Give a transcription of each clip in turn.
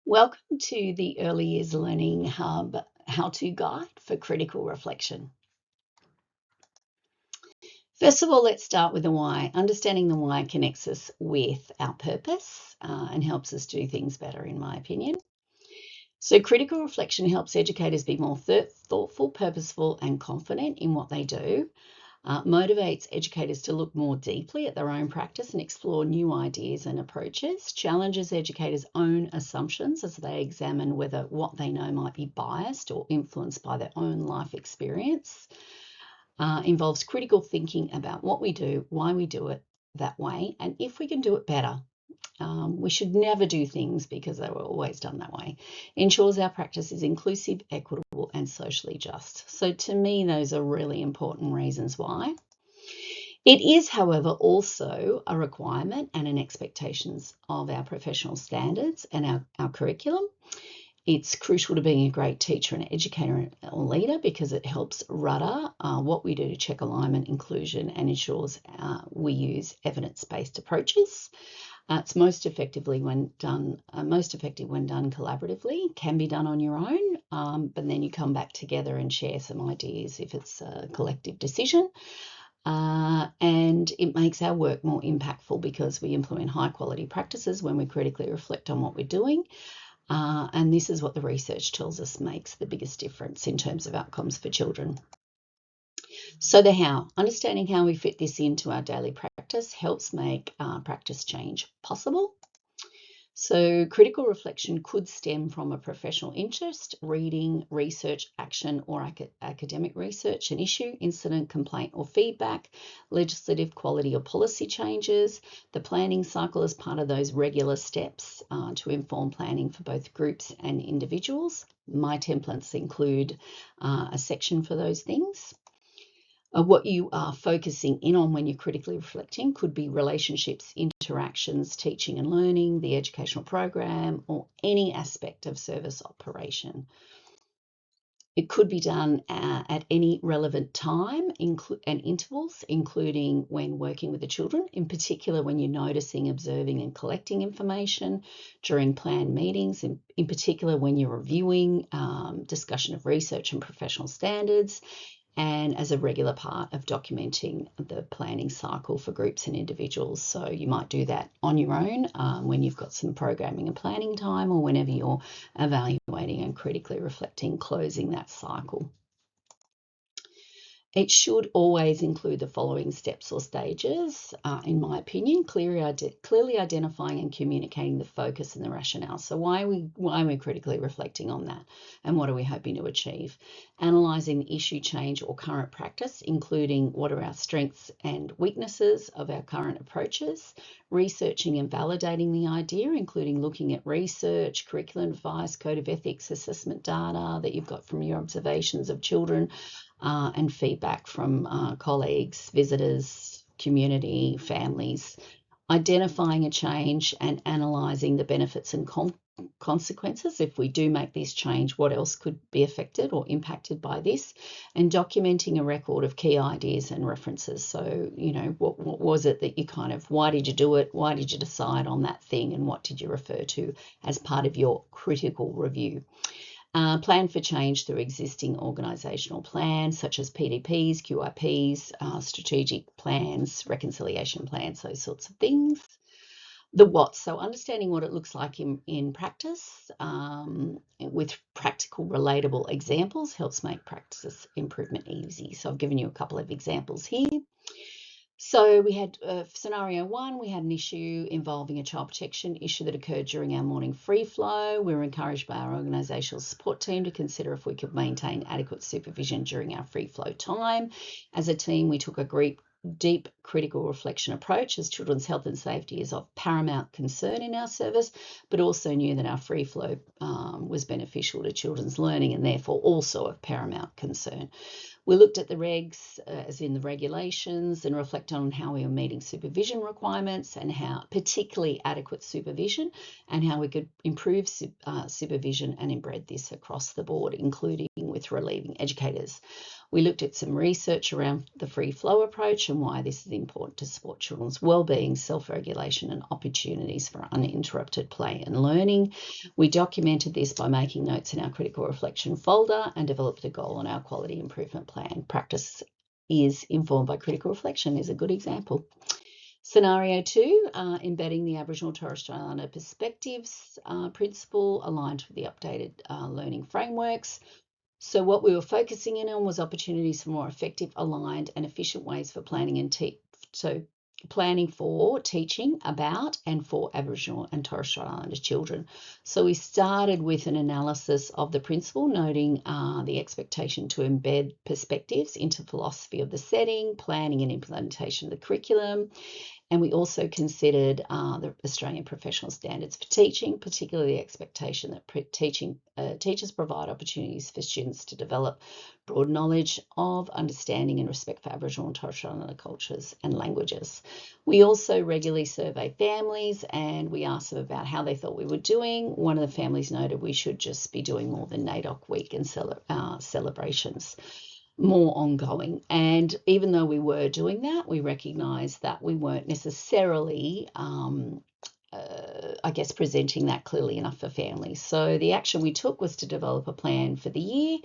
Welcome to the Early Years Learning Hub how-to guide for critical reflection. First of all, let's start with the why. Understanding the why connects us with our purpose and helps us do things better, in my opinion. So critical reflection helps educators be more thoughtful, purposeful, and confident in what they do. Motivates educators to look more deeply at their own practice and explore new ideas and approaches, challenges educators' own assumptions as they examine whether what they know might be biased or influenced by their own life experience, involves critical thinking about what we do, why we do it that way, and if we can do it better. We should never do things because they were always done that way. Ensures our practice is inclusive, equitable, and socially just. So to me, those are really important reasons why. It is, however, also a requirement and an expectations of our professional standards and our curriculum. It's crucial to being a great teacher and educator or leader because it helps rudder what we do to check alignment, inclusion, and ensures we use evidence-based approaches. It's most effective when done collaboratively. Can be done on your own, but then you come back together and share some ideas if it's a collective decision. And it makes our work more impactful because we implement high quality practices when we critically reflect on what we're doing. And this is what the research tells us makes the biggest difference in terms of outcomes for children. So the how, understanding how we fit this into our daily practice helps make practice change possible. So critical reflection could stem from a professional interest, reading, research, action, or academic research, an issue, incident, complaint, or feedback, legislative, quality, or policy changes, the planning cycle as part of those regular steps to inform planning for both groups and individuals. My templates include a section for those things. What you are focusing in on when you're critically reflecting could be relationships, interactions, teaching and learning, the educational program, or any aspect of service operation. It could be done at any relevant time and intervals, including when working with the children, in particular when you're noticing, observing, and collecting information during planned meetings, in particular when you're reviewing discussion of research and professional standards, and as a regular part of documenting the planning cycle for groups and individuals. So you might do that on your own when you've got some programming and planning time, or whenever you're evaluating and critically reflecting, closing that cycle. It should always include the following steps or stages, in my opinion: clearly identifying and communicating the focus and the rationale. So why are we critically reflecting on that, and what are we hoping to achieve? Analysing the issue, change, or current practice, including what are our strengths and weaknesses of our current approaches. Researching and validating the idea, including looking at research, curriculum advice, code of ethics, assessment data that you've got from your observations of children, and feedback from colleagues, visitors, community, families. Identifying a change and analysing the benefits and consequences. If we do make this change, what else could be affected or impacted by this? And documenting a record of key ideas and references. So, what was it that you why did you do it? Why did you decide on that thing? And what did you refer to as part of your critical review? Plan for change through existing organisational plans such as PDPs, QIPs, strategic plans, reconciliation plans, those sorts of things. The what, so understanding what it looks like in practice with practical, relatable examples helps make practice improvement easy. So I've given you a couple of examples here. So we had scenario one, we had an issue involving a child protection issue that occurred during our morning free flow. We were encouraged by our organisational support team to consider if we could maintain adequate supervision during our free flow time. As a team, we took a deep critical reflection approach, as children's health and safety is of paramount concern in our service, but also knew that our free flow was beneficial to children's learning and therefore also of paramount concern. We looked at the regs, as in the regulations, and reflected on how we were meeting supervision requirements and how, particularly adequate supervision, and how we could improve supervision and embed this across the board, including with relieving educators. We looked at some research around the free flow approach and why this is important to support children's wellbeing, self-regulation, and opportunities for uninterrupted play and learning. We documented this by making notes in our critical reflection folder and developed a goal on our quality improvement plan. Practice is informed by critical reflection is a good example. Scenario 2, embedding the Aboriginal and Torres Strait Islander perspectives principle aligned with the updated learning frameworks. So what we were focusing in on was opportunities for more effective, aligned and efficient ways for planning and planning for teaching about and for Aboriginal and Torres Strait Islander children. So we started with an analysis of the principle, noting the expectation to embed perspectives into philosophy of the setting, planning and implementation of the curriculum. And we also considered the Australian Professional Standards for Teaching, particularly the expectation that teachers provide opportunities for students to develop broad knowledge of, understanding and respect for Aboriginal and Torres Strait Islander cultures and languages. We also regularly survey families and we asked them about how they thought we were doing. One of the families noted we should just be doing more than NAIDOC week and celebrations, more ongoing. And even though we were doing that, we recognised that we weren't necessarily, I guess, presenting that clearly enough for families. So the action we took was to develop a plan for the year,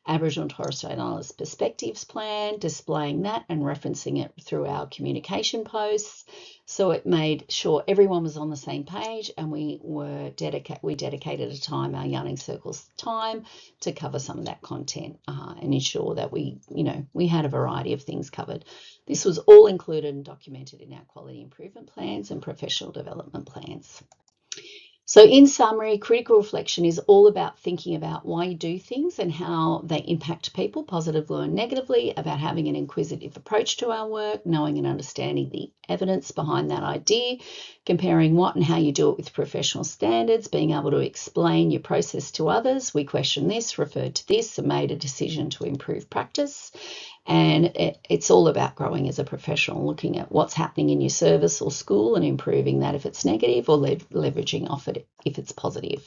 Aboriginal and Torres Strait Islanders Perspectives Plan, displaying that and referencing it through our communication posts. So it made sure everyone was on the same page, and we dedicated a time, our Yarning Circles time, to cover some of that content and ensure that we had a variety of things covered. This was all included and documented in our quality improvement plans and professional development plans. So in summary, critical reflection is all about thinking about why you do things and how they impact people positively or negatively, about having an inquisitive approach to our work, knowing and understanding the evidence behind that idea, comparing what and how you do it with professional standards, being able to explain your process to others. We questioned this, referred to this, and made a decision to improve practice. And it's all about growing as a professional, looking at what's happening in your service or school and improving that if it's negative, or leveraging off it if it's positive.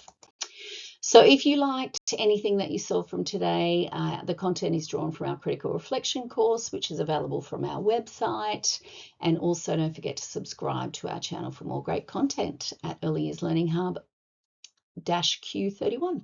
So if you liked anything that you saw from today, the content is drawn from our Critical Reflection course, which is available from our website. And also don't forget to subscribe to our channel for more great content at Early Years Learning Hub -Q31.